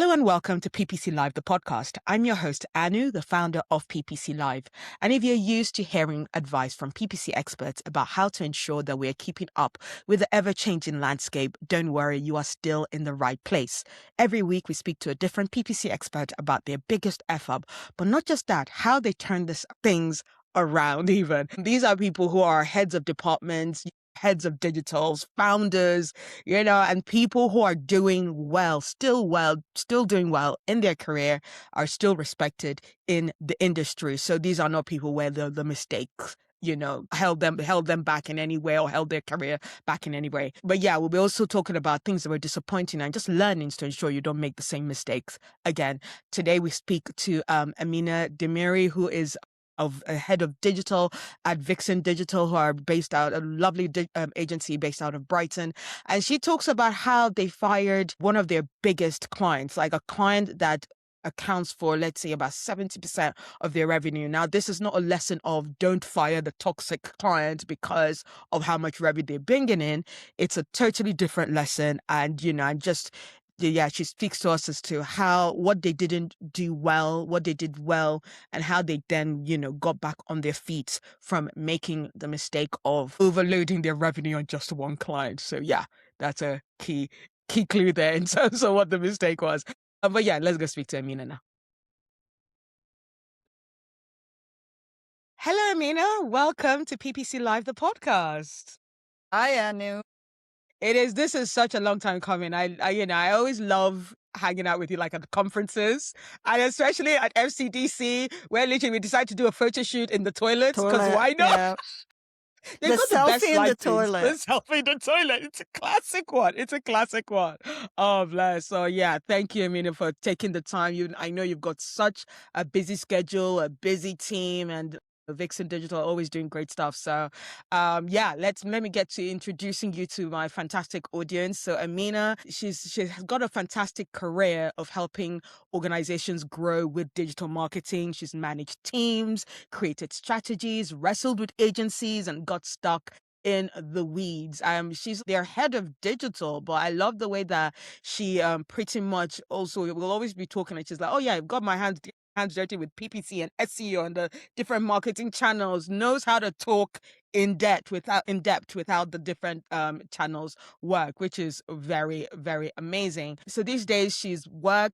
Hello and welcome to PPC Live, the podcast. I'm your host, Anu, the founder of PPC Live. And if you're used to hearing advice from PPC experts about how to ensure that we're keeping up with the ever-changing landscape, don't worry, you are still in the right place. Every week, we speak to a different PPC expert about their biggest F-up, but not just that, how they turn these things around even. These are people who are heads of departments, heads of digitals, founders, and people who are doing well, still doing well in their career, are still respected in the industry. So these are not people where the mistakes, held them back in any way or held their career back in any way. But yeah, we'll be also talking about things that were disappointing and just learnings to ensure you don't make the same mistakes again. Today we speak to Emina Demiri, who is a head of digital at Vixen Digital, who are based out, a lovely agency based out of Brighton. And she talks about how they fired one of their biggest clients, like a client that accounts for, let's say, about 70% of their revenue. Now, this is not a lesson of don't fire the toxic client because of how much revenue they're bringing in. It's a totally different lesson. And, she speaks to us as to what they didn't do well, what they did well, and how they then, got back on their feet from making the mistake of overloading their revenue on just one client. So yeah, that's a key clue there in terms of what the mistake was. But yeah, let's go speak to Emina now. Hello, Emina. Welcome to PPC Live, the podcast. Hi, Anu. This is such a long time coming. I always love hanging out with you, like at conferences, and especially at FCDC, where literally we decide to do a photo shoot in the toilets, because why not? Yeah. The selfie in the toilet. The selfie in the toilet. It's a classic one. Oh, bless. So yeah, thank you, Emina, for taking the time. I know you've got such a busy schedule, a busy team, and Vixen Digital are always doing great stuff. So let me get to introducing you to my fantastic audience. So Emina, she has got a fantastic career of helping organizations grow with digital marketing. She's managed teams, created strategies, wrestled with agencies, and got stuck in the weeds. She's their head of digital, but I love the way that she pretty much also will always be talking, and she's like, oh yeah, I've got my hands dirty with PPC and SEO and the different marketing channels, knows how to talk in depth without the different channels work, which is very, very amazing. So these days she's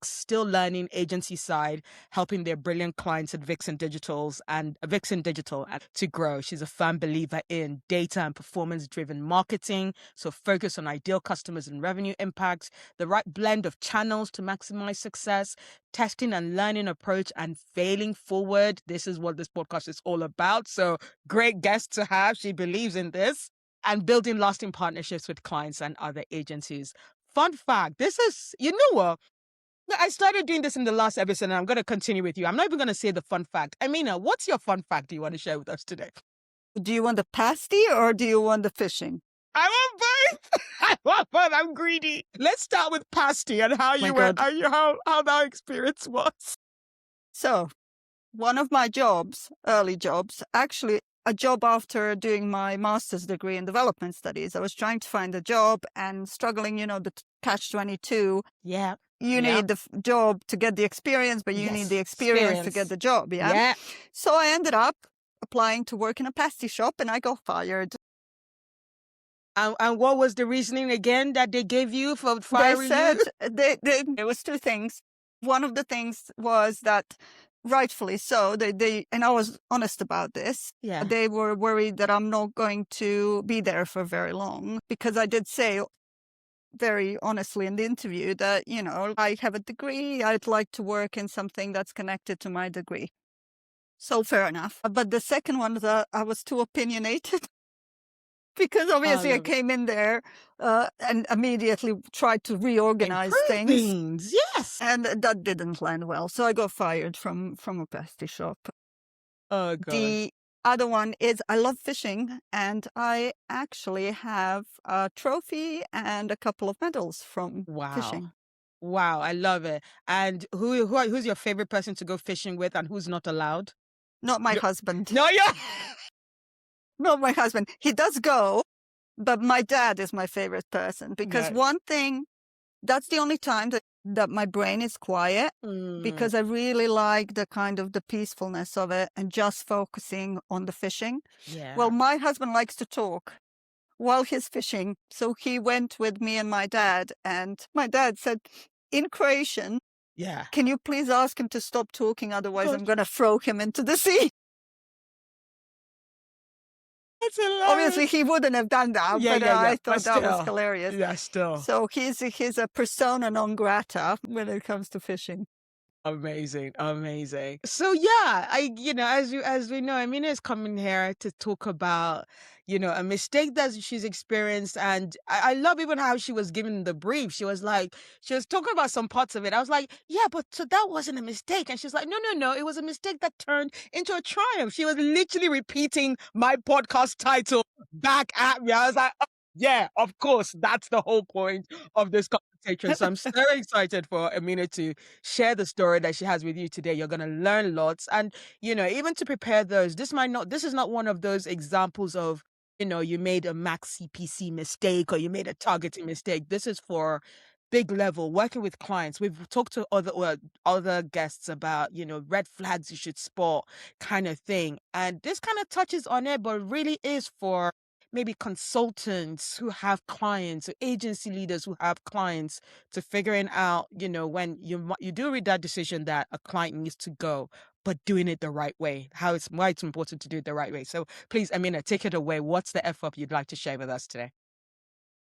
still learning agency side, helping their brilliant clients at Vixen Digital to grow. She's a firm believer in data and performance driven marketing, so focus on ideal customers and revenue impacts, the right blend of channels to maximize success, testing and learning approach, and failing forward. This is what this podcast is all about. So great guest to have. She believes in this, and building lasting partnerships with clients and other agencies. Fun fact, this is, what? I started doing this in the last episode, and I'm going to continue with you. I'm not even going to say the fun fact. Emina, what's your fun fact you want to share with us today? Do you want the pasty or do you want the fishing? I want both. I want both. I'm greedy. Let's start with pasty and how you went, how that experience was. So, one of my early jobs, actually a job after doing my master's degree in development studies. I was trying to find a job and struggling, the catch-22. Yeah. You need the job to get the experience, but you need the experience to get the job. Yeah. So I ended up applying to work in a pasty shop, and I got fired. And what was the reasoning again that they gave you for firing you? There was two things. One of the things was that, rightfully so, and I was honest about this. Yeah. They were worried that I'm not going to be there for very long, because I did say very honestly in the interview that, I have a degree. I'd like to work in something that's connected to my degree. So fair enough. But the second one, I was too opinionated. Because obviously I came in there and immediately tried to reorganize things. Yes. And that didn't land well. So I got fired from a pasty shop. Oh, God. The other one is I love fishing, and I actually have a trophy and a couple of medals from fishing. Wow, I love it. And who's your favorite person to go fishing with, and who's not allowed? Not my husband. No, yeah. Not my husband. He does go, but my dad is my favorite person, because one thing, that's the only time that that my brain is quiet, because I really like the kind of the peacefulness of it and just focusing on the fishing. Yeah. Well, my husband likes to talk while he's fishing. So he went with me and my dad, and my dad said in Croatian, Yeah. "Can you please ask him to stop talking? Otherwise, I'm Gosh. going to throw him into the sea." That's hilarious. Obviously, he wouldn't have done that, Yeah, but yeah, yeah. I But thought that was still. hilarious. Yeah, still. So he's a persona non grata when it comes to fishing. Amazing, amazing. So yeah, as we know, Amina is coming here to talk about, a mistake that she's experienced. And I love even how she was given the brief. She was talking about some parts of it. I was like, yeah, but so that wasn't a mistake. And she's like, no, no, no, it was a mistake that turned into a triumph. She was literally repeating my podcast title back at me. I was like, oh, yeah, of course, that's the whole point of this conversation. So I'm so excited for Amina to share the story that she has with you today. You're going to learn lots. And, even to prepare those, this is not one of those examples of, you made a max CPC mistake or you made a targeting mistake. This is for big level working with clients. We've talked to other guests about, red flags you should spot kind of thing. And this kind of touches on it, but really is for maybe consultants who have clients or agency leaders who have clients to figuring out, when you do read that decision that a client needs to go, but doing it the right way, why it's important to do it the right way. So please, Amina, take it away. What's the F-up you'd like to share with us today?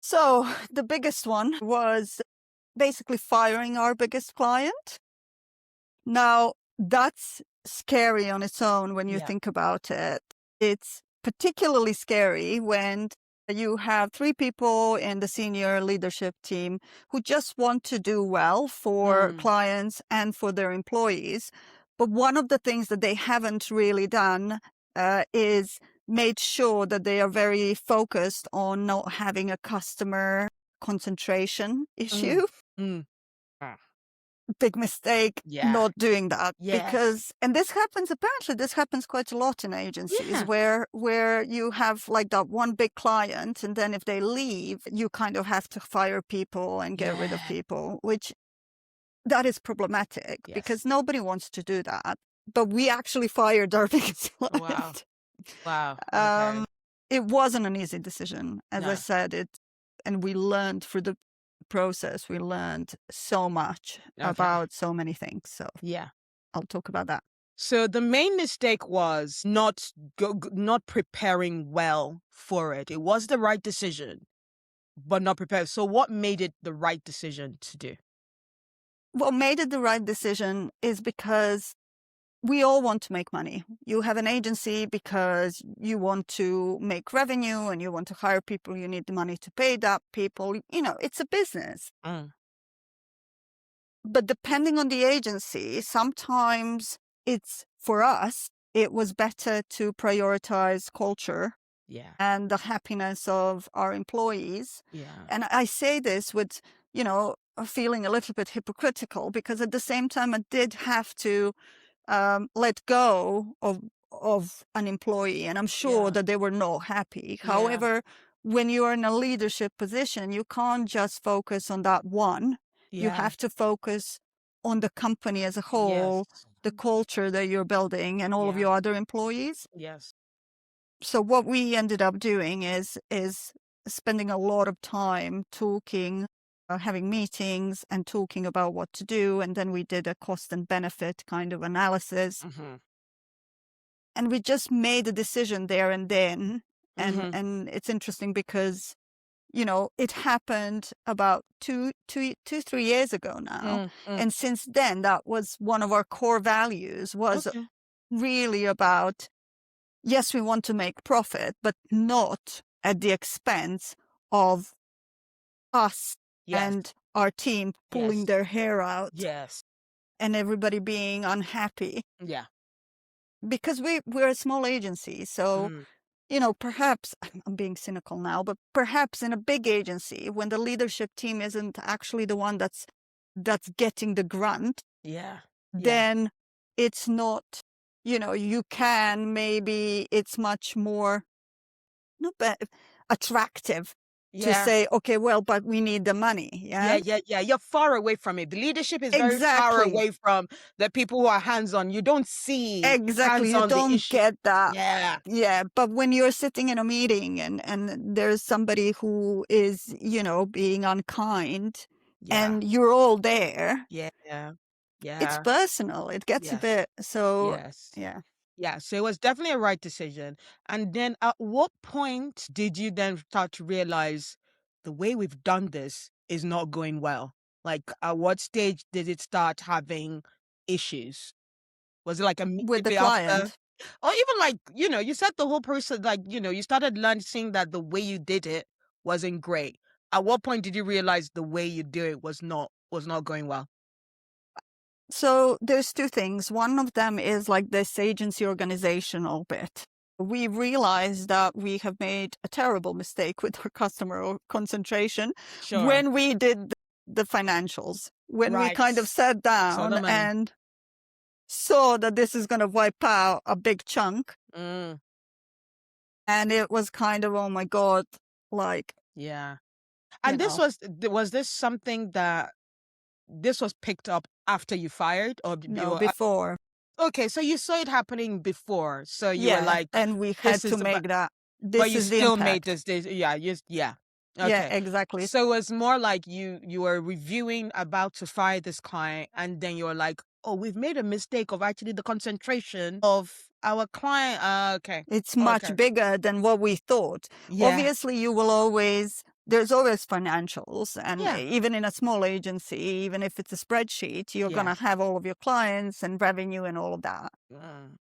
So the biggest one was basically firing our biggest client. Now, that's scary on its own when you Yeah. think about it. It's particularly scary when you have 3 people in the senior leadership team who just want to do well for clients and for their employees. But one of the things that they haven't really done is made sure that they are very focused on not having a customer concentration issue. Mm. Ah. Big mistake Yeah. not doing that, Yes. because, and this happens, apparently this happens quite a lot in agencies. Yeah. where you have like that one big client, and then if they leave, you kind of have to fire people and get rid of Yeah. people, which that is problematic Yes. because nobody wants to do that. But we actually fired our biggest client. Wow. Okay. It wasn't an easy decision, as I No. said, and we learned through the process. We learned so much Okay. about so many things. So Yeah. I'll talk about that. So the main mistake was not preparing well for it. It was the right decision, but not prepared. So what made it the right decision to do? What made it the right decision is because we all want to make money. You have an agency because you want to make revenue and you want to hire people. You need the money to pay that people. It's a business. But depending on the agency, sometimes for us, it was better to prioritize culture and the happiness of our employees. Yeah. And I say this with, feeling a little bit hypocritical, because at the same time, I did have to let go of an employee, and I'm sure that they were not happy. Yeah. However, when you're in a leadership position, you can't just focus on that one. You have to focus on the company as a whole, Yes. the culture that you're building, and all of Yeah. your other employees. Yes. So what we ended up doing is spending a lot of time talking, having meetings and talking about what to do. And then we did a cost and benefit kind of analysis. And we just made a decision there and then. And it's interesting because, it happened about 3 years ago now. And since then, that was one of our core values, was Okay. really about, yes, we want to make profit, but not at the expense of us and our team pulling their hair out Yes. and everybody being unhappy. Yeah. Because we're a small agency. So, perhaps, I'm being cynical now, but perhaps in a big agency, when the leadership team isn't actually the one that's getting the grunt, Yeah. then it's not, maybe it's much more, not bad, attractive to Yeah. say, okay, well, but we need the money. Yeah, Yeah. yeah, yeah. You're far away from it. The leadership is very far Exactly. away from the people who are hands-on. You don't see Exactly. You hands-on the don't issue. get that. Yeah. Yeah. But when you're sitting in a meeting and there's somebody who is, being unkind Yeah. and you're all there, Yeah. it's Yeah. personal. It gets a Yes. bit. So, Yes. yeah. Yeah. So it was definitely a right decision. And then at what point did you then start to realize the way we've done this is not going well? Like, at what stage did it start having issues? Was it like With the immediately after? client. Or even like, you said the whole person, like, you started learning seeing that the way you did it wasn't great. At what point did you realize the way you do it was not going well? So there's two things. One of them is like this agency organizational bit. We realized that we have made a terrible mistake with our customer concentration Sure. when we did the financials, when we Right. kind of sat Saw the down money. and saw that this is going to wipe out a big chunk. Mm, And it was kind of, oh my God, like, yeah. you And know, was this something that this was picked up after you fired no, before. okay, so you saw it happening before. So you were Yeah. like, And we this had to is about, make that. but This you is the still made impact. yeah, yeah. Yeah, Okay. exactly. So it's more like you were reviewing about to fire this client, and then you're like, oh, we've made a mistake of actually the concentration of our client. Okay. It's Okay. much bigger than what we thought. Yeah. Obviously, there's always financials. And Yeah. even in a small agency, even if it's a spreadsheet, you're going Yeah. to have all of your clients and revenue and all of that. Mm,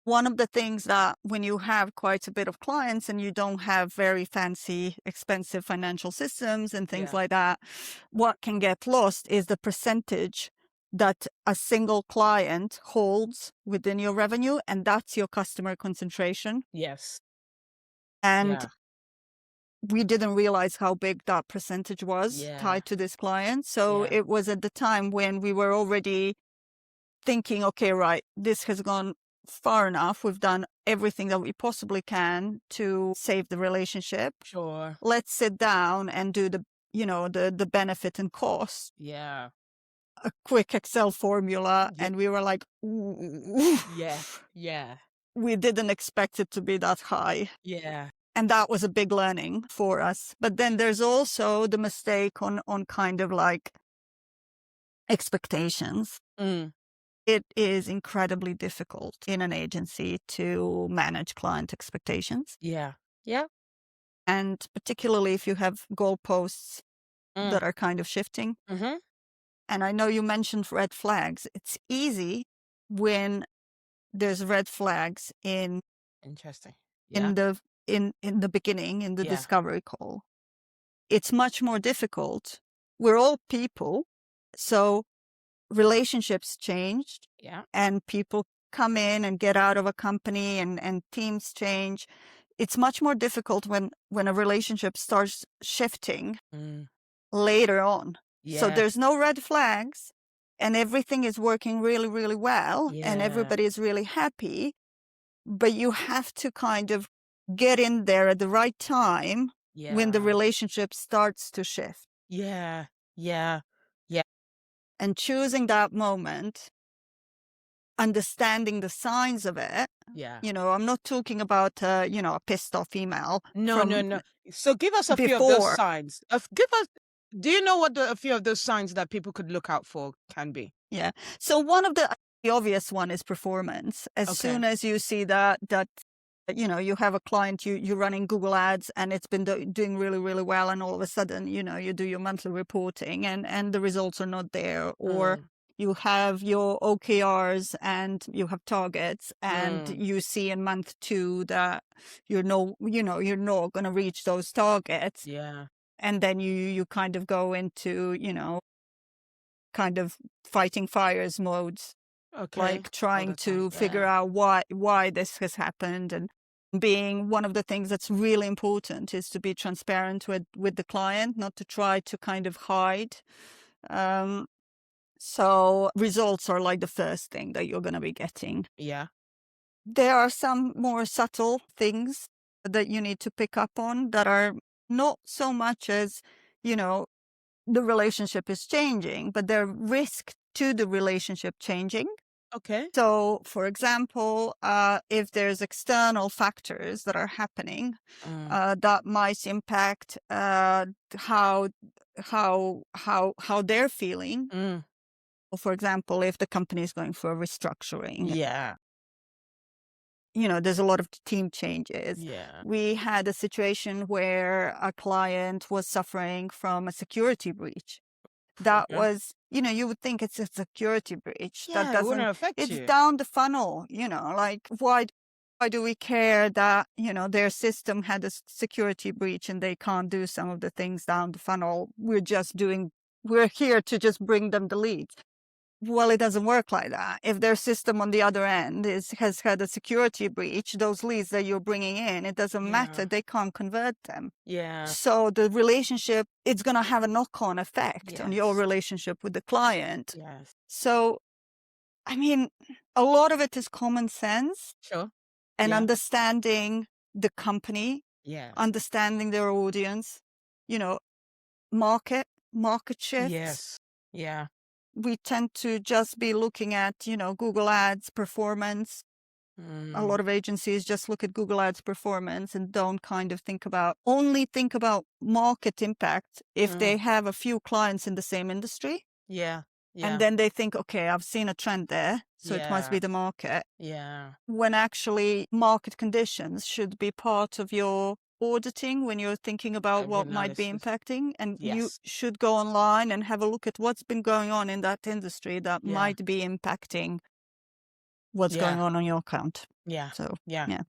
One of the things that when you have quite a bit of clients and you don't have very fancy, expensive financial systems and things yeah. like that, what can get lost is the percentage that a single client holds within your revenue, and that's your customer concentration. Yes. And Yeah. we didn't realize how big that percentage was Yeah. tied to this client. So Yeah. it was at the time when we were already thinking, okay, right, this has gone far enough. We've done everything that we possibly can to save the relationship. Sure. Let's sit down and do the benefit and cost, Yeah. a quick Excel formula. Yeah. And we were like, ooh, Yeah. Yeah. we didn't expect it to be that high. Yeah. And that was a big learning for us. But then there's also the mistake on kind of like expectations. Mm. It is incredibly difficult in an agency to manage client expectations. Yeah. Yeah. And particularly if you have goalposts Mm. that are kind of shifting. Mm-hmm. And I know you mentioned red flags. It's easy when there's red flags Interesting. Yeah. in the beginning, in the Yeah. discovery call. It's much more difficult. We're all people. So relationships changed Yeah. and people come in and get out of a company and teams change. It's much more difficult when a relationship starts shifting Mm. later on. So Yeah. there's no red flags and everything is working really, really well and Yeah. everybody is really happy. But you have to kind of get in there at the right time when the Yeah. relationship starts to shift. Yeah. Yeah. Yeah. And choosing that moment, understanding the signs of it. Yeah. I'm not talking about, a pissed off email No, no, from no. So give us a few of those before. signs. Give us. Do you know what a few of those signs that people could look out for can be? Yeah. So one of the obvious one is performance. As Okay. soon as you see that you have a client, you're running Google ads and it's been doing really, really well. And all of a sudden, you do your monthly reporting and the results are not there, or Mm. you have your OKRs and you have targets and Mm. you see in month 2 that you're not going to reach those targets. Yeah. And then you kind of go into, kind of fighting fires modes, Okay. like All trying the time. to figure out why this has happened. And being one of the things that's really important is to be transparent with the client, not to try to kind of hide. So results are like the first thing that you're going to be getting. Yeah. There are some more subtle things that you need to pick up on that are not so much as, you know, the relationship is changing, but there risk to the relationship changing. Okay. So, for example, if there's external factors that are happening Mm. that might impact how they're feeling. Mm. For example, if the company is going for a restructuring, Yeah. there's a lot of team changes. Yeah. We had a situation where a client was suffering from a security breach. That Okay. was, you would think it's a security breach. That Yeah, it wouldn't doesn't, affect it's you. down the funnel, like why do we care that, their system had a security breach and they can't do some of the things down the funnel? We're here to just bring them the leads. Well, it doesn't work like that. If their system on the other end has had a security breach, those leads that you're bringing in, it doesn't matter. Yeah. They can't convert them. Yeah. So the relationship, it's going to have a knock-on effect on your Yes. relationship with the client. Yes. So, I mean, a lot of it is common sense Sure. and Yeah. understanding the company, Yes. understanding their audience, you know, market shifts. Yes. Yeah. We tend to just be looking at, Google Ads performance. A Mm. lot of agencies just look at Google Ads performance and don't kind of only think about market impact if Mm. they have a few clients in the same industry. Yeah. And Yeah. then they think, okay, I've seen a trend there, so it must Yeah. be the market. Yeah. When actually market conditions should be part of your auditing when you're thinking about Every what might be analysis. impacting. And you Yes. should go online and have a look at what's been going on in that industry that Yeah. might be impacting what's Yeah. going on your account. Yeah. So, Yeah. yeah.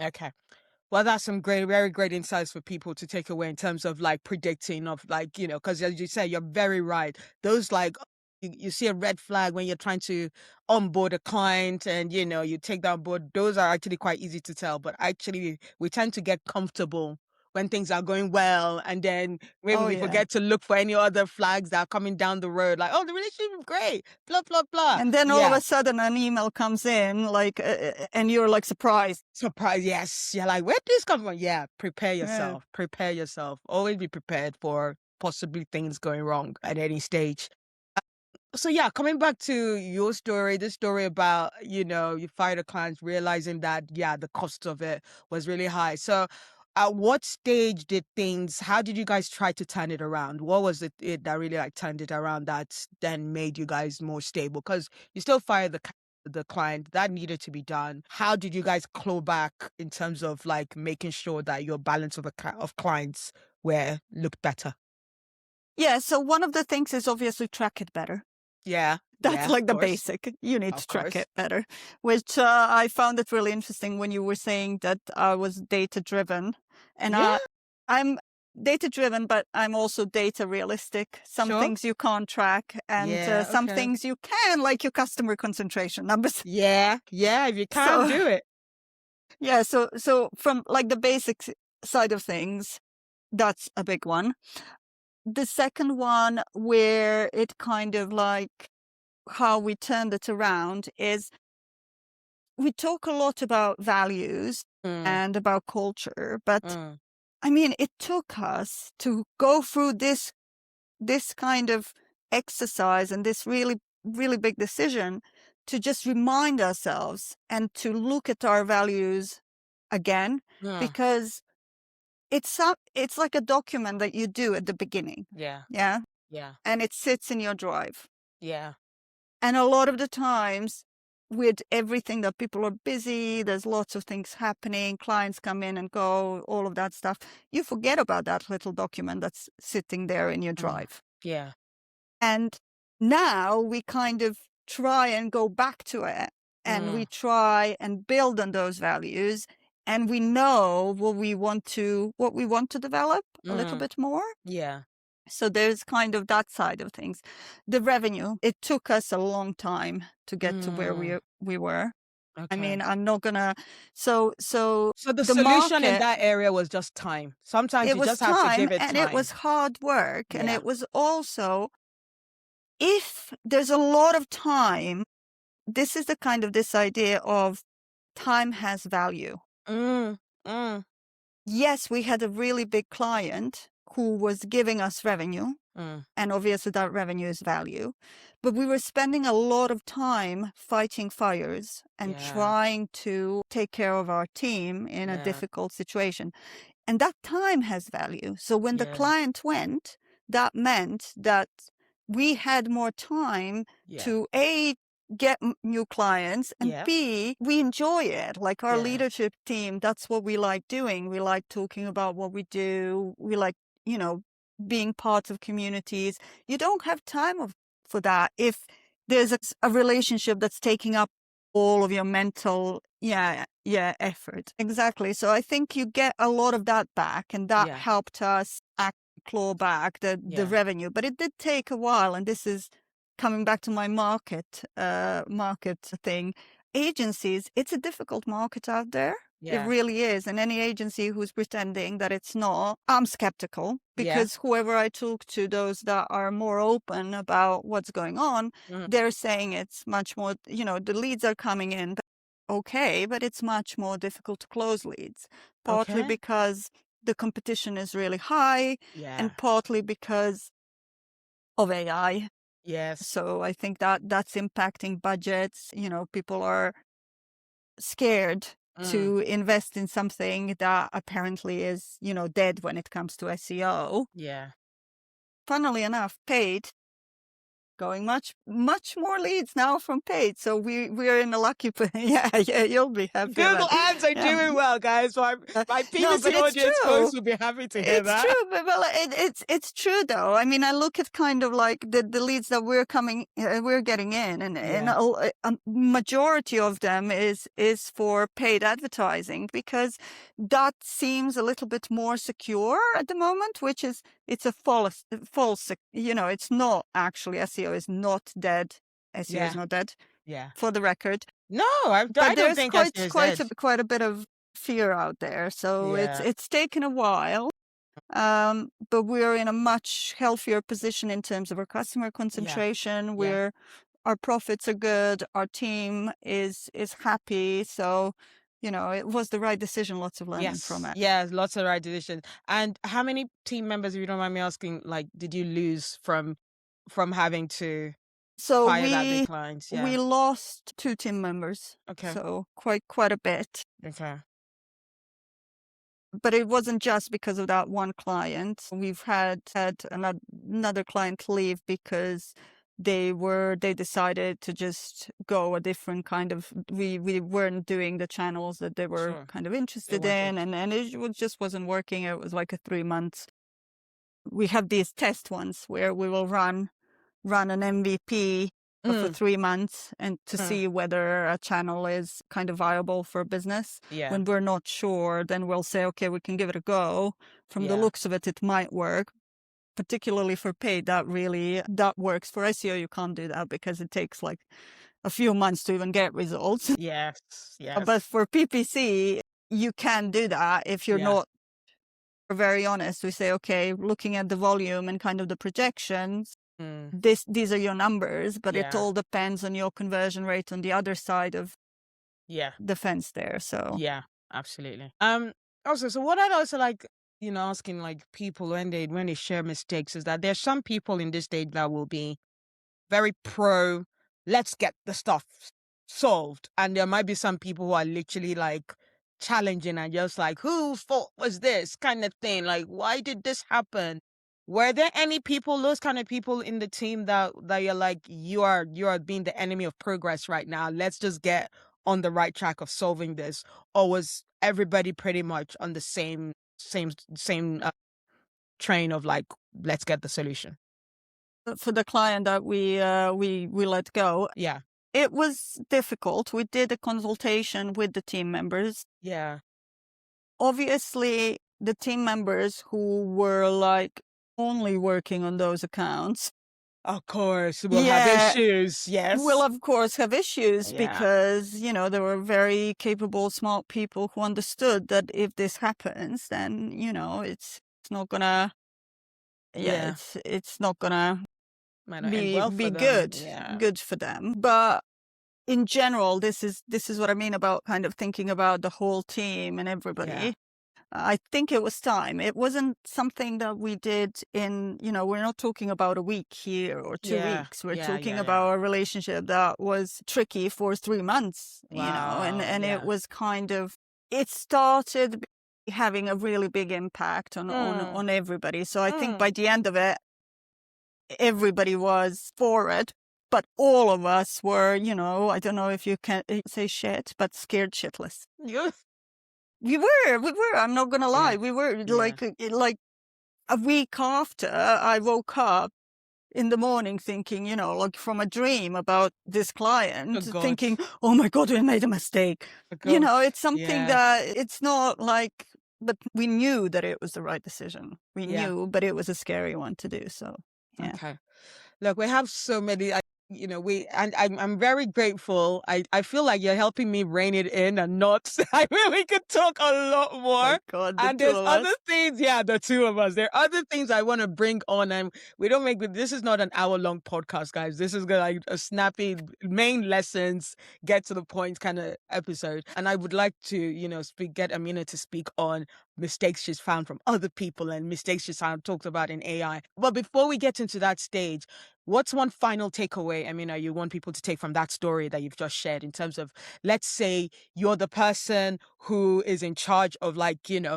Okay. Well, that's some great, very great insights for people to take away in terms of like predicting of like, because as you say, you're very right. Those like, you see a red flag when you're trying to onboard a client and, you take that on board. Those are actually quite easy to tell, but actually we tend to get comfortable when things are going well. And then maybe Oh, we yeah. forget to look for any other flags that are coming down the road. Like, oh, the relationship is great, blah, blah, blah. And then all of Yeah. a sudden an email comes in like, and you're like surprised. Surprise, yes. You're like, where did this come from? Yeah, prepare Yeah. yourself. Prepare yourself. Always be prepared for possibly things going wrong at any stage. So yeah, coming back to your story, this story about, you fired a client realizing that, yeah, the cost of it was really high. So at what stage how did you guys try to turn it around? What was it that really like turned it around that then made you guys more stable? Because you still fired the client that needed to be done. How did you guys claw back in terms of like making sure that your balance of clients looked better? Yeah. So one of the things is obviously track it better. Yeah. That's Yeah, like of the course. basic. You need to Of track course. it better, which I found it really interesting when you were saying that I was data driven. And Yeah, I'm data driven, but I'm also data realistic. Some sure. things you can't track and Yeah, some okay. things you can, like your customer concentration numbers. Yeah, yeah, if you can So, do it. yeah, so from like the basic side of things, that's a big one. The second one where it kind of like how we turned it around is we talk a lot about values Mm, and about culture, but mm, I mean, it took us to go through this kind of exercise and this really, really big decision to just remind ourselves and to look at our values again, mm. because it's like a document that you do at the beginning. Yeah, Yeah. yeah, And it sits in your drive. yeah. And a lot of the times, with everything that people are busy, there's lots of things happening, clients come in and go, all of that stuff. You forget about that little document that's sitting there in your Mm, drive. yeah. And now we kind of try and go back to it and we Mm, try and build on those values. And we know what we want to develop a little mm, bit more. yeah. So there's kind of that side of things. The revenue, it took us a long time to get to where Mm, we were. I okay. mean, I'm not gonna. So So the the solution in market, that area was just time. Sometimes it you was just have to time give it and it was time. hard work, and Yeah. it was also, if there's a lot of time, this is the kind of this idea of time has value. Mm, mm, yes, we had a really big client who was giving us revenue, Mm, and obviously that revenue is value. But we were spending a lot of time fighting fires and yeah, trying to take care of our team in a yeah, difficult situation. And that time has value. So when the yeah, client went, that meant that we had more time yeah, to A, get new clients, and yeah, B, we enjoy it. Like our yeah, leadership team, that's what we like doing. We like talking about what we do. We like, you know, being part of communities. You don't have time for that if there's a relationship that's taking up all of your mental effort. Exactly. So I think you get a lot of that back, and that yeah, helped us claw back the yeah, revenue. But it did take a while, and this is coming back to my market thing. Agencies, it's a difficult market out there. It yeah, really is. And any agency who's pretending that it's not, I'm skeptical, yeah, because whoever I talk to, those that are more open about what's going on, mhm, they're saying it's much more, the leads are coming in, okay, but it's much more difficult to close leads, partly okay, because the competition is really high, yeah, and partly because of AI. yes, So I think that that's impacting budgets. People are scared mm, to invest in something that apparently is, dead when it comes to SEO. yeah. Funnily enough, paid going much more leads now from paid. So we're in a lucky yeah, you'll be happy Google about. ads are Yeah. doing well, guys. My No, PVC but it's audience true. folks will be happy to hear It's that. true, but well, it's true though. I mean, I look at kind of like the leads that we're getting in, and Yeah, a majority of them is for paid advertising, because that seems a little bit more secure at the moment. Which is, it's a false. It's not actually, SEO is not dead. SEO is yeah, not dead, yeah. for the record. No, I But don't there's think SEO is dead. quite a bit of fear out there, so Yeah, it's taken a while. But we're in a much healthier position in terms of our customer yeah, concentration. yeah. Our profits are good. Our team is happy. So, it was the right decision. Lots of learning from Yes, it. yes, lots of right decisions. And how many team members, if you don't mind me asking, like, did you lose from having to So hire that big clients? Yeah. we lost 2 team members. Okay. So quite a bit. Okay. But it wasn't just because of that one client. We've had another client leave because they decided to just go a different kind of, we weren't doing the channels that they were Sure. kind of They interested wanted. in, and just wasn't working. It was like a 3 months. We have these test ones where we will run an MVP for Mm, 3 months, and to mm, see whether a channel is kind of viable for business. yeah. When we're not sure, then we'll say, okay, we can give it a go. From the Yeah. looks of it, it might work. Particularly for paid, that works. For SEO, you can't do that because it takes like a few months to even get results. Yes. But Yes. for PPC, you can do that if you're Yeah. not very honest. We say, okay, looking at the volume and kind of the projections, Mm, these are your numbers, but it yeah. all depends on your conversion rate on the other side of Yeah. the fence there. So Yeah. Absolutely. Also, so what I'd also like, asking like people when they share mistakes is that there's some people in this stage that will be very pro, let's get the stuff solved. And there might be some people who are literally like challenging and just like, whose fault was this kind of thing? Like, why did this happen? Were there any people, those kind of people in the team that you're like, you are being the enemy of progress right now. Let's just get on the right track of solving this. Or was everybody pretty much on the same train of like, let's get the solution? for the client that we let go, Yeah. it was difficult. We did a consultation with the team members. Yeah. Obviously, the team members who were like only working on those accounts, Of course, we'll have yeah, issues. will Yes. of course have issues, Yeah. because there were very capable, smart people who understood that if this happens, then it's not gonna, yeah, Yeah. it's not gonna Might not end well be for them. good Yeah. for them. But in general, this is what I mean about kind of thinking about the whole team and Yeah. everybody. I think it was time. It wasn't something that we did in, we're not talking about a week here or 2 Yeah. weeks. We're Yeah. talking Yeah. Yeah. about a relationship that was tricky for 3 months, Wow. and it Yeah. was kind of, it started having a really big impact on Mm, on everybody. So I think mm. by the end of it, everybody was for it, but all of us were, I don't know if you can say shit, but scared shitless. You. We were. I'm not gonna lie. Yeah. We were Yeah. like a week after I woke up in the morning thinking, like from a dream about this Oh client, God. thinking, oh my God, we made a mistake. Oh God. It's something Yeah. that it's not like, but we knew that it was the right decision. We Yeah. knew, but it was a scary one to do. So, yeah. Okay. Look, we have so many, and I'm very grateful. I feel like you're helping me rein it in and not, I really could talk a lot My more. God, the And two there's of other us. things, yeah, the two of us. There are other things I want to bring on, and we don't make, this is not an hour-long podcast, guys. This is like a snappy main lessons, get to the point kind of episode. And I would like to, get Emina to speak on mistakes she's found from other people and mistakes she's found talked about in AI. But before we get into that stage, what's one final takeaway, Emina, you want people to take from that story that you've just shared in terms of, let's say you're the person who is in charge of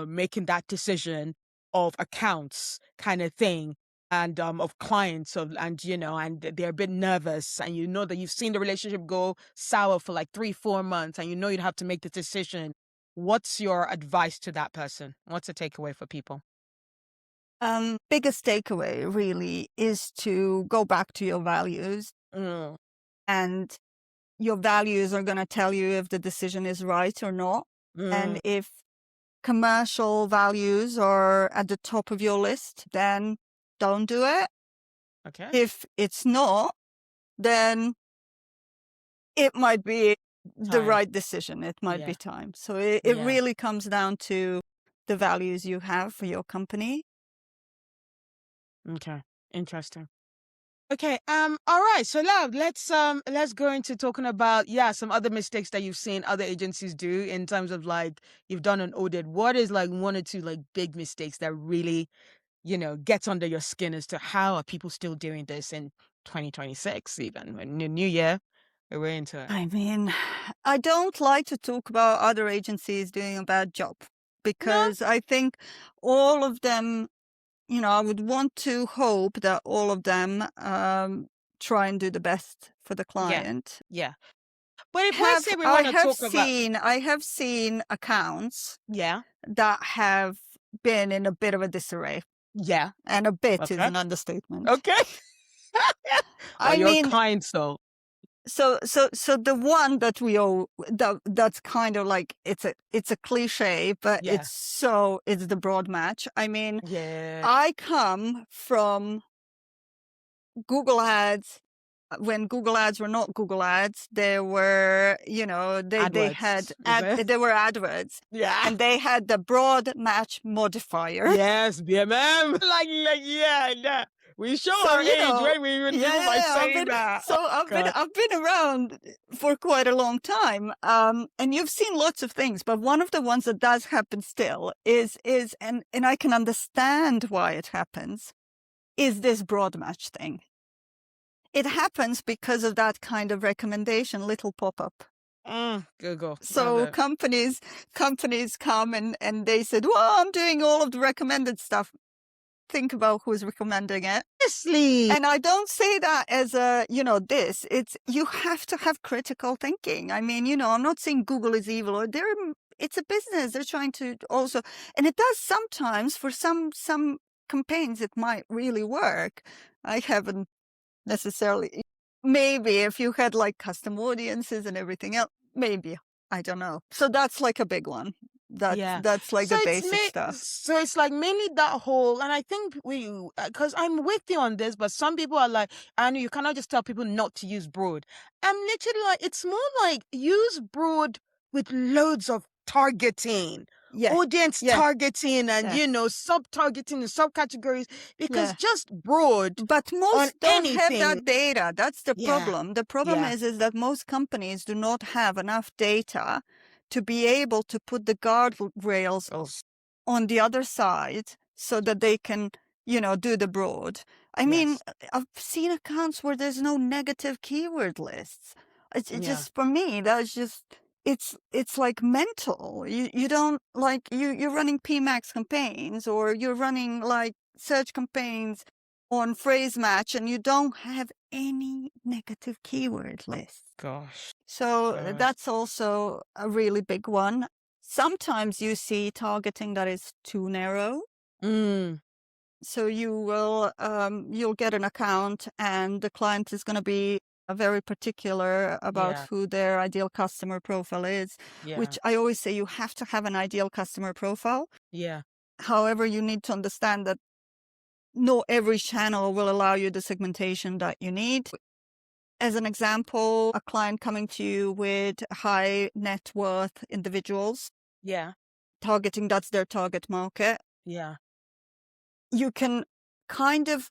making that decision of accounts kind of thing and of clients and they're a bit nervous and that you've seen the relationship go sour for like 3-4 months and you'd have to make the decision. What's your advice to that person? What's a takeaway for people? Biggest takeaway really is to go back to your values, Mm, and your values are going to tell you if the decision is right or not. mm, And if commercial values are at the top of your list, then don't do it. okay. If it's not, then it might be the Time. right decision. It might be Yeah. time. So it Yeah. really comes down to the values you have for your company. Okay. Interesting. Okay. All right. So now let's go into talking about some other mistakes that you've seen other agencies do in terms of like you've done an audit. What is like one or two like big mistakes that really gets under your skin as to how are people still doing this in 2026 even when new year we're into it. I mean, I don't like to talk about other agencies doing a bad job, No. because I think all of them, I would want to hope that all of them try and do the best for the Yeah. client. Yeah. But if let's say we want to talk about I have seen accounts yeah. that have been in a bit of a disarray, Yeah. and a bit is Okay. an understatement. Okay. Well, I your mean, clients though. so the one that we all that's kind of like, it's a cliche, but Yeah. it's the broad match. I mean, Yeah. I come from Google Ads. When Google Ads were not Google Ads, they were, they had AdWords, is it? they were AdWords, Yeah. and they had the broad match modifier. Yes, BMM. Like yeah, yeah. We show So, our age when we even yeah, even by yeah, saying that. Oh God. I've been around for quite a long time, and you've seen lots of things, but one of the ones that does happen still is and I can understand why it happens, is this broad match thing. It happens because of that kind of recommendation, little pop-up. Google. Love So it. companies come and they said, well, I'm doing all of the recommended stuff. Think about who's recommending it. Honestly. And I don't say that as a, it's, you have to have critical thinking. I mean, I'm not saying Google is evil, or it's a business. They're trying to also, and it does sometimes for some campaigns, it might really work. I haven't necessarily, maybe if you had like custom audiences and everything else, maybe, I don't know. So that's like a big one. Yeah. That's like So the it's basic stuff. so it's like mainly that whole, and I think because I'm with you on this, but some people are like, and you cannot just tell people not to use broad. I'm literally like, it's more like use broad with loads of targeting, Yeah. audience Yeah. targeting, and Yeah. sub-targeting and subcategories, because Yeah. just broad But on most don't have anything. that data. That's the Yeah. problem. The problem Yeah. is that most companies do not have enough data to be able to put the guardrails Oh, on the other side so that they can, do the broad. I mean, Yes. I've seen accounts where there's no negative keyword lists. It's Yeah. just, for me, that's just, it's like mental. You don't like, you're running PMAX campaigns, or you're running like search campaigns on phrase match, and you don't have any negative keyword lists. Gosh. So Gosh. that's also a really big one. Sometimes you see targeting that is too narrow. Mm. So you'll get an account, and the client is going to be very particular about Yeah. who their ideal customer profile is, Yeah. which I always say you have to have an ideal customer profile. Yeah. However, you need to understand that not every channel will allow you the segmentation that you need. As an example, a client coming to you with high net worth individuals, Yeah. targeting, that's their target market. Yeah. You can kind of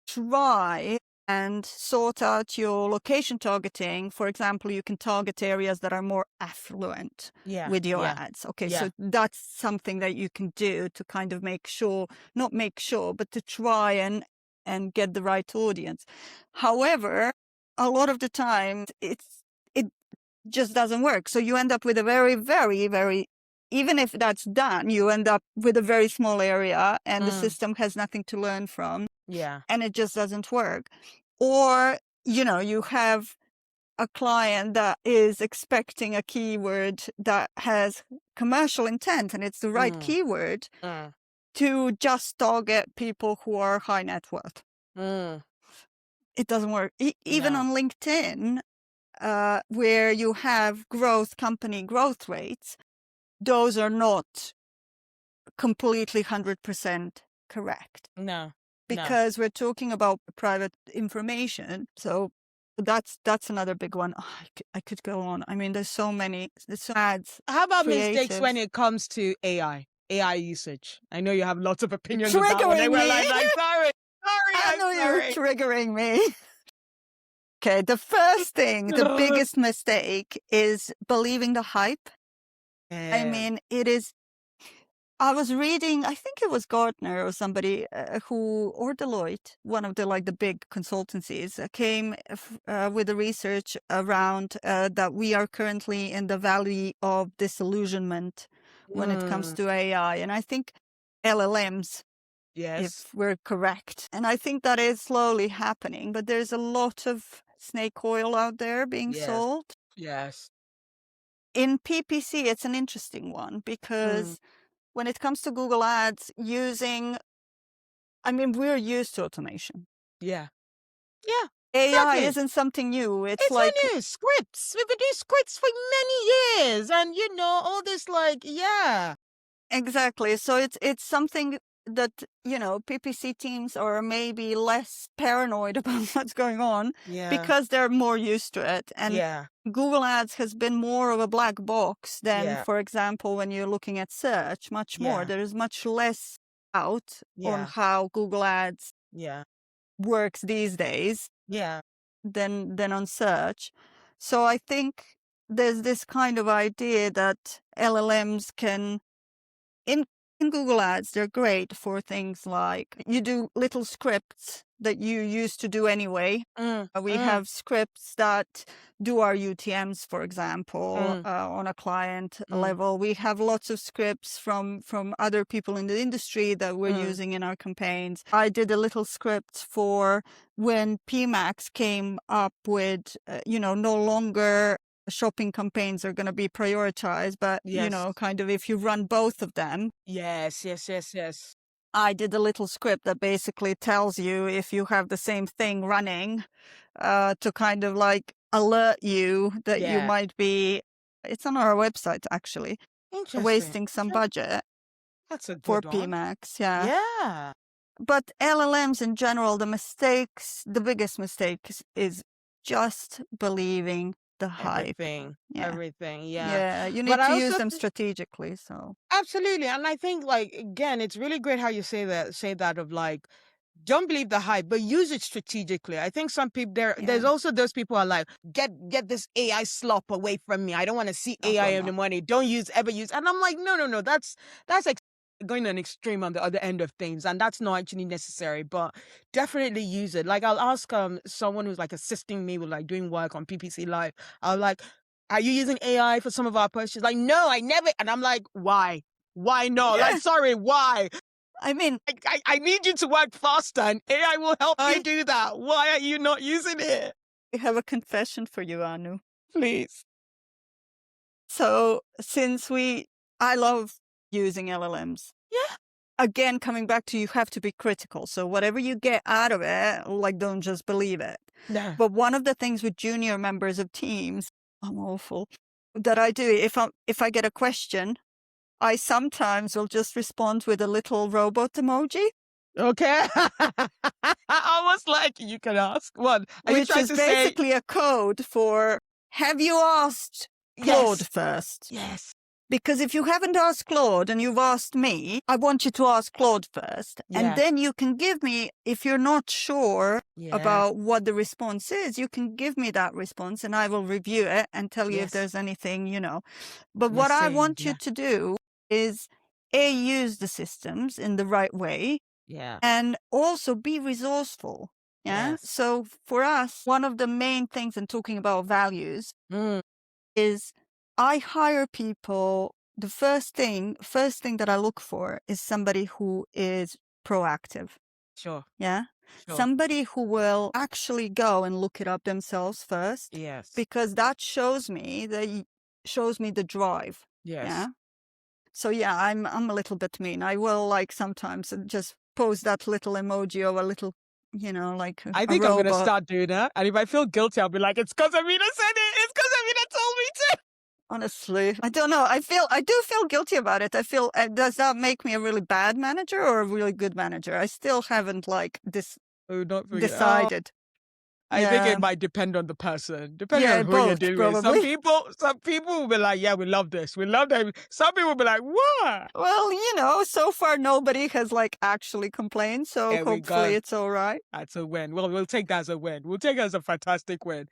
try and sort out your location targeting. For example, you can target areas that are more affluent Yeah. with your Yeah. ads. Okay, Yeah. so that's something that you can do to kind of make sure, not make sure, but to try and get the right audience. However, a lot of the time it just doesn't work. So you end up with a very, very, very, even if that's done, you end up with a very small area, and the Mm. system has nothing to learn from, Yeah. and it just doesn't work. Or, you have a client that is expecting a keyword that has commercial intent, and it's the right Mm. keyword Mm. to just target people who are high net worth. Mm. It doesn't work. Even No. on LinkedIn, where you have company growth rates, those are not completely 100% correct, No. No. because we're talking about private information. So that's another big one. Oh, I could go on. I mean, there's so many. There's so ads, How about mistakes when creatives. it comes to AI usage? I know you have lots of opinions on that one. They Triggering were me. like, sorry, sorry, I I'm know you're sorry. triggering me. Okay, the first thing, the biggest mistake is believing the hype. I mean, it is. I was reading, I think it was Gartner or somebody or Deloitte, one of the big consultancies, came with the research around that we are currently in the valley of disillusionment when it comes Mm. to AI. And I think LLMs, Yes. if we're correct. And I think that is slowly happening, but there's a lot of snake oil out there being Yes. sold. Yes. In PPC, it's an interesting one, because Mm. when it comes to Google Ads, we're used to automation. Yeah. Yeah. AI Exactly. isn't something new. It's It's like, not new. Scripts. We've been doing scripts for many years. And all this yeah. exactly. So it's something that, PPC teams are maybe less paranoid about what's going on, Yeah. because they're more used to it. And Yeah. Google Ads has been more of a black box than, Yeah. for example, when you're looking at search, much more. Yeah. There is much less out on Yeah. how Google Ads Yeah. works these days Yeah. than on search. So I think there's this kind of idea that LLMs can, in in Google Ads, they're great for things like you do little scripts that you used to do anyway. Mm. We Mm. have scripts that do our UTMs, for example, Mm. on a client Mm. level. We have lots of scripts from other people in the industry that we're Mm. using in our campaigns. I did a little script for when PMAX came up with, no longer shopping campaigns are going to be prioritized, but, Yes. kind of if you run both of them. Yes. Yes. Yes. Yes. I did a little script that basically tells you if you have the same thing running, to kind of like alert you that you Yeah. might be, it's on our website actually, Interesting. wasting some Okay. budget That's a for good one. PMAX. Yeah. Yeah. But LLMs in general, the biggest mistake is just believing the hype. Everything. Yeah. Everything. Yeah. Yeah. You But need I to use also them strategically. So, absolutely. And I think again, it's really great how you say that of don't believe the hype, but use it strategically. I think some people there's yeah. also those people who are like, get this AI slop away from me. I don't want to see Oh, AI God, in the no. money. Don't ever use. And I'm like, no. That's going an extreme on the other end of things, and that's not actually necessary, but definitely use it. Like, I'll ask someone who's like assisting me with like doing work on PPC Live. I'll like, are you using AI for some of our posts? She's like, no, I never. And I'm like, why? Why not? Yeah. Like, sorry, why? I mean, I need you to work faster, and AI will help I- you do that. Why are you not using it? I have a confession for you, Anu. Please. So I love using LLMs. Yeah. Again, coming back to, you have to be critical. So whatever you get out of it, like, don't just believe it. No. But one of the things with junior members of teams, I'm awful, that I do, if I get a question, I sometimes will just respond with a little robot emoji. Okay. Almost like you can ask. What? Are you Which trying is to say? basically a code for, have you asked Claude Yes. first? Yes. Because if you haven't asked Claude and you've asked me, I want you to ask Claude first. Yeah. And then you can give me, if you're not sure Yeah. about what the response is, you can give me that response and I will review it and tell you if Yes. there's anything, But You're what I saying, want you yeah. to do is, A, use the systems in the right way, Yeah. and also be resourceful. Yeah. Yes. So for us, one of the main things in talking about values is, I hire people. The first thing that I look for is somebody who is proactive. Sure. Yeah. Sure. Somebody who will actually go and look it up themselves first. Yes. Because that shows me the drive. Yes. Yeah. So yeah, I'm a little bit mean. I will, like, sometimes just post that little emoji of a little, like I a think I'm going to robot. start doing that. And if I feel guilty, I'll be like, it's because Amina said it. It's because Amina told me to. Honestly, I don't know. I do feel guilty about it. I feel, does that make me a really bad manager or a really good manager? I still haven't, like, decided. I think Yeah. it might depend on the person, depending Yeah, on who you're both, dealing with. probably. Some people will be like, yeah, we love this. We love that. Some people will be like, what? Well, so far nobody has, like, actually complained. So There we hopefully go. it's all right. That's a win. Well, we'll take that as a win. We'll take it as a fantastic win.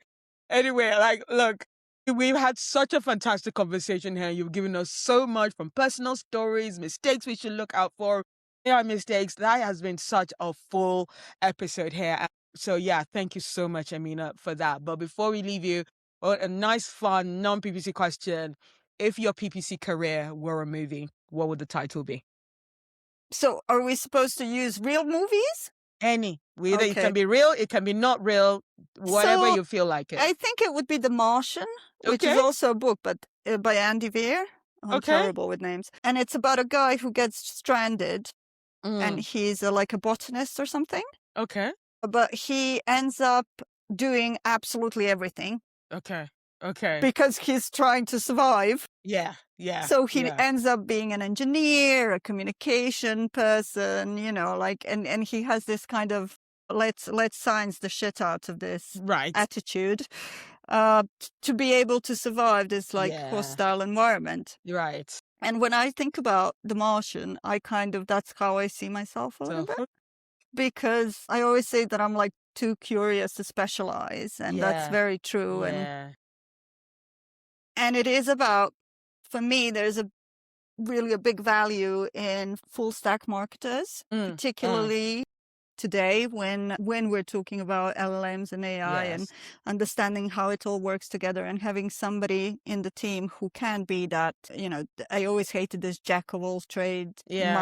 Anyway, like, look, we've had such a fantastic conversation here. You've given us so much, from personal stories, mistakes we should look out for. There are mistakes. That has been such a full episode here. So yeah, thank you so much, Emina, for that. But before we leave you, a nice, fun, non-PPC question. If your PPC career were a movie, what would the title be? So are we supposed to use real movies? Any. It Okay. can be real, it can be not real, whatever So, you feel like it. I think it would be The Martian, which is Okay. also a book, but by Andy Weir. I'm Okay. terrible with names. And it's about a guy who gets stranded, and he's like a botanist or something. Okay. But he ends up doing absolutely everything Okay. Okay. because he's trying to survive. Yeah. Yeah. So he yeah. ends up being an engineer, a communication person, like, and he has this kind of, let's science the shit out of this Right. attitude, to be able to survive this, like, Yeah. hostile environment. Right. And when I think about The Martian, that's how I see myself a little bit. Because I always say that I'm, like, too curious to specialize, and that's Yeah. very true. Yeah. And it is about, for me, there's really a big value in full stack marketers, particularly today when we're talking about LLMs and AI, and Yes. understanding how it all works together, and having somebody in the team who can be that, I always hated this jack of all trades, Yeah, I know.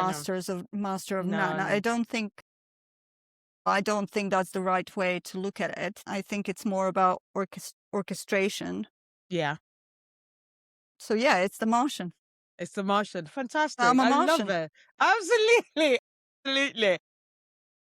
master of No, none. no. I don't think that's the right way to look at it. I think it's more about orchestration. Yeah. So yeah, it's The Martian. It's The Martian. Fantastic. I'm a I love Martian. it. Absolutely. Absolutely.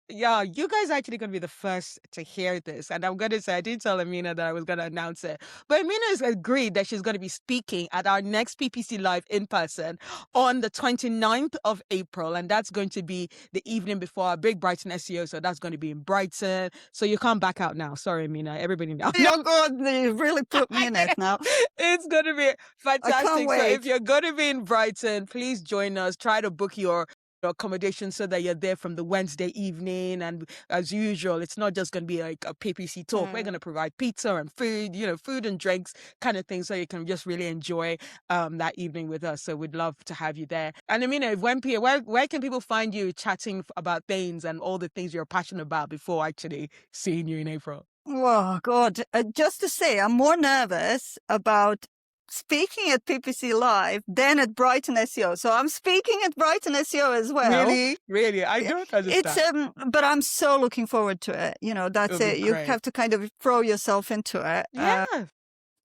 Yeah, you guys are actually going to be the first to hear this. And I'm going to say, I didn't tell Amina that I was going to announce it. But Amina has agreed that she's going to be speaking at our next PPC Live in person on the 29th of April. And that's going to be the evening before our big Brighton SEO. So that's going to be in Brighton. So you can't back out now. Sorry, Amina. Everybody knows. Oh, God, you really put me in it now. It's going to be fantastic. So wait. if you're going to be in Brighton, please join us. Try to book your accommodation so that you're there from the Wednesday evening. And as usual, it's not just going to be like a PPC talk. We're going to provide pizza and food, food and drinks kind of thing, so you can just really enjoy that evening with us. So we'd love to have you there. And Emina, where can people find you chatting about things and all the things you're passionate about before actually seeing you in April? Oh, God. Just to say, I'm more nervous about speaking at PPC Live than at Brighton SEO. So I'm speaking at Brighton SEO as well. Really, I don't understand. But I'm so looking forward to it. That's It'll be it. You great. have to kind of throw yourself into it. Yeah.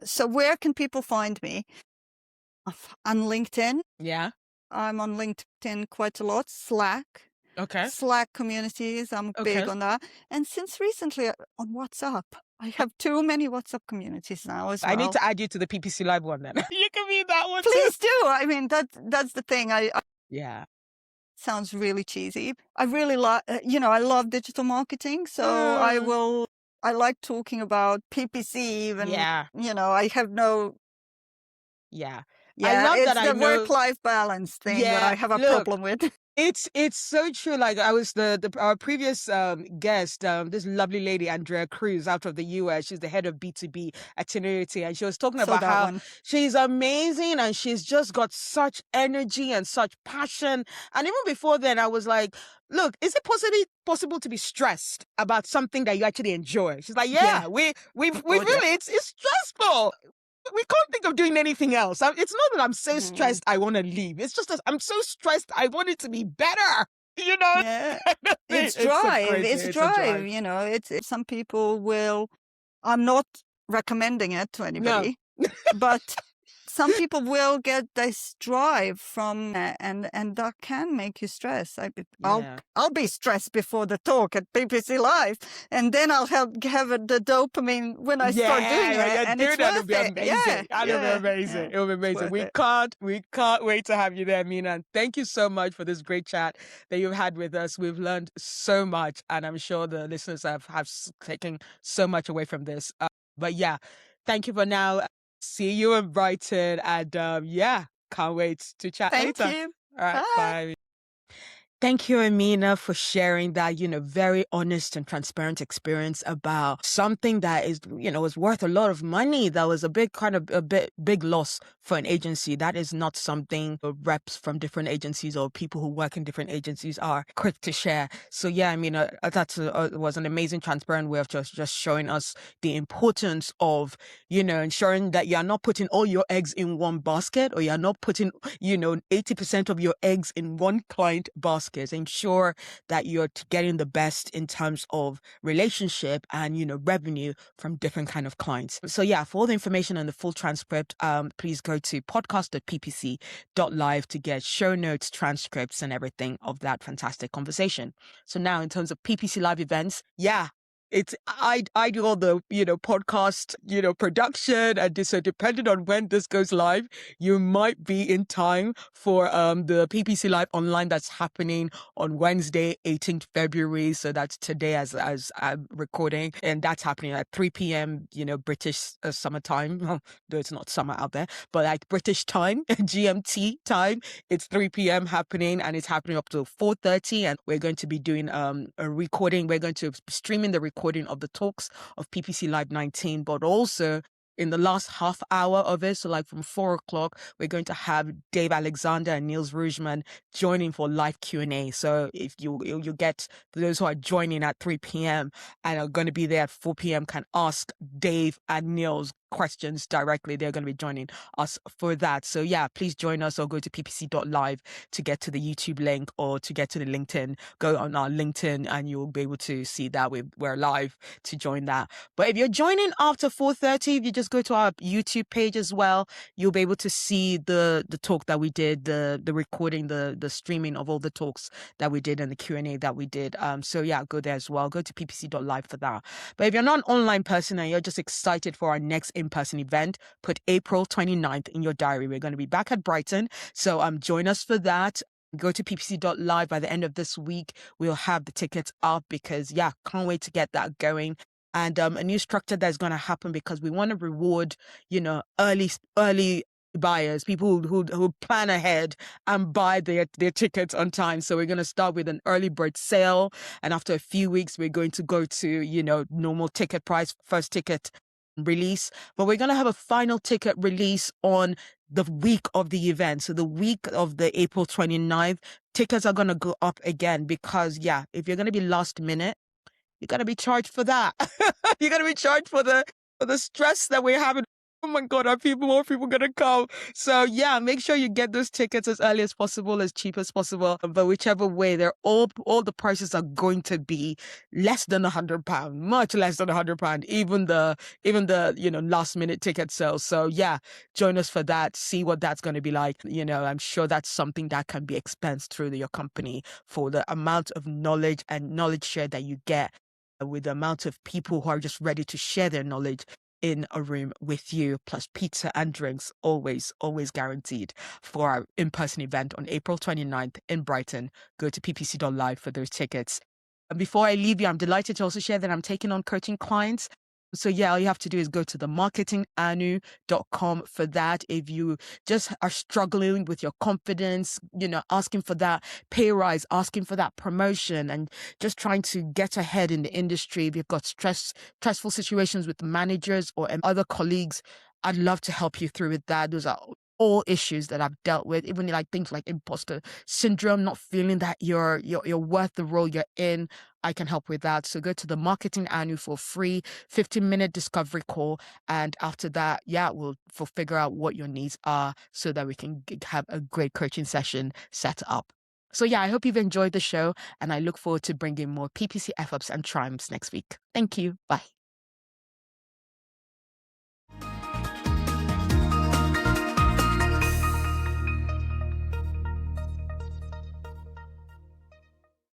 So where can people find me? On LinkedIn. Yeah. I'm on LinkedIn quite a lot. Slack. Okay. Slack communities. I'm big on that. And since recently on WhatsApp. I have too many WhatsApp communities now as well. I need to add you to the PPC Live one then. You can be that one Please too. do. I mean, that's the thing. Yeah. Sounds really cheesy. I really like, I love digital marketing. So I like talking about PPC even. Yeah. I have no. Yeah. Yeah, I love it's that. the work-life balance thing that I have a problem with. It's so true. Like I was our previous guest, this lovely lady Andrea Cruz out of the US. She's the head of B2B at Tenuity, and she was talking about how she's amazing and she's just got such energy and such passion. And even before then, I was like, look, is it possible to be stressed about something that you actually enjoy? She's like, yeah. we really it's stressful. We can't think of doing anything else. It's not that I'm so stressed I want to leave. It's just that I'm so stressed I want it to be better. Yeah. It's drive. It's drive. It's some people will. I'm not recommending it to anybody, but some people will get this drive from and that can make you stress. I'll be stressed before the talk at PPC Live, and then I'll have the dopamine when I start doing it, and it's worth it. Amazing. It'll be amazing. It'll be amazing. We can't wait to have you there, Emina. And thank you so much for this great chat that you've had with us. We've learned so much, and I'm sure the listeners have taken so much away from this. But yeah, thank you for now. See you in Brighton, and can't wait to chat later. Thank you. All right, bye. Thank you, Emina, for sharing that, very honest and transparent experience about something that is, was worth a lot of money. That was a big loss for an agency. That is not something reps from different agencies or people who work in different agencies are quick to share. So yeah, that was an amazing, transparent way of just showing us the importance of, ensuring that you're not putting all your eggs in one basket, or you're not putting, 80% of your eggs in one client basket. Ensure that you're getting the best in terms of relationship and, revenue from different kind of clients. So yeah, for all the information and the full transcript, please go to podcast.ppc.live to get show notes, transcripts, and everything of that fantastic conversation. So now in terms of PPC Live events, I do all the, podcast, production, and so depending on when this goes live, you might be in time for the PPC Live online that's happening on Wednesday, 18th February. So that's today as I'm recording, and that's happening at 3 p.m. British summertime. Though it's not summer out there, but like British time, GMT time, it's 3 p.m. happening, and it's happening up to 4:30. And we're going to be doing a recording. We're going to be streaming the recording of the talks of PPC Live 19, but also in the last half hour of it, so like from 4:00, we're going to have Dave Alexander and Niels Rujman joining for live Q&A. So if you get those who are joining at 3 p.m. and are going to be there at 4 p.m. can ask Dave and Niels questions directly. They're going to be joining us for that. So yeah, please join us or go to ppc.live to get to the YouTube link or to get to the LinkedIn. Go on our LinkedIn and you'll be able to see that we're live to join that. But if you're joining after 4:30, if you just go to our YouTube page as well, you'll be able to see the talk that we did, the recording, the streaming of all the talks that we did and the Q&A that we did. So yeah, go there as well. Go to ppc.live for that. But if you're not an online person and you're just excited for our next in-person event, put April 29th in your diary. We're going to be back at Brighton. So join us for that. Go to ppc.live. By the end of this week, we'll have the tickets up because can't wait to get that going. And a new structure that's going to happen because we want to reward, early buyers, people who plan ahead and buy their tickets on time. So we're going to start with an early bird sale, and after a few weeks, we're going to go to, normal ticket price, first ticket release. But we're going to have a final ticket release on the week of the event. So the week of the April 29th, tickets are going to go up again because, yeah, if you're going to be last minute, you're going to be charged for that. You're going to be charged for the stress that we're having. Oh my God, more people going to come? So yeah, make sure you get those tickets as early as possible, as cheap as possible. But whichever way, they're all the prices are going to be less than £100, much less than £100. Even the last minute ticket sales. So yeah, join us for that. See what that's going to be like. I'm sure that's something that can be expensed through your company for the amount of knowledge and knowledge share that you get, with the amount of people who are just ready to share their knowledge in a room with you, plus pizza and drinks, always guaranteed, for our in-person event on April 29th in Brighton. Go to ppc.live for those tickets. And before I leave you, I'm delighted to also share that I'm taking on coaching clients. So yeah, all you have to do is go to the marketinganu.com for that. If you just are struggling with your confidence, asking for that pay rise, asking for that promotion, and just trying to get ahead in the industry, if you've got stressful situations with managers or other colleagues, I'd love to help you through with that. Those are all issues that I've dealt with, even like things like imposter syndrome, not feeling that you're worth the role you're in. I can help with that. So go to the Marketing Anu for free 15-minute discovery call. And after that, yeah, we'll figure out what your needs are so that we can have a great coaching session set up. So yeah, I hope you've enjoyed the show, and I look forward to bringing more PPC F-ups and triumphs next week. Thank you. Bye.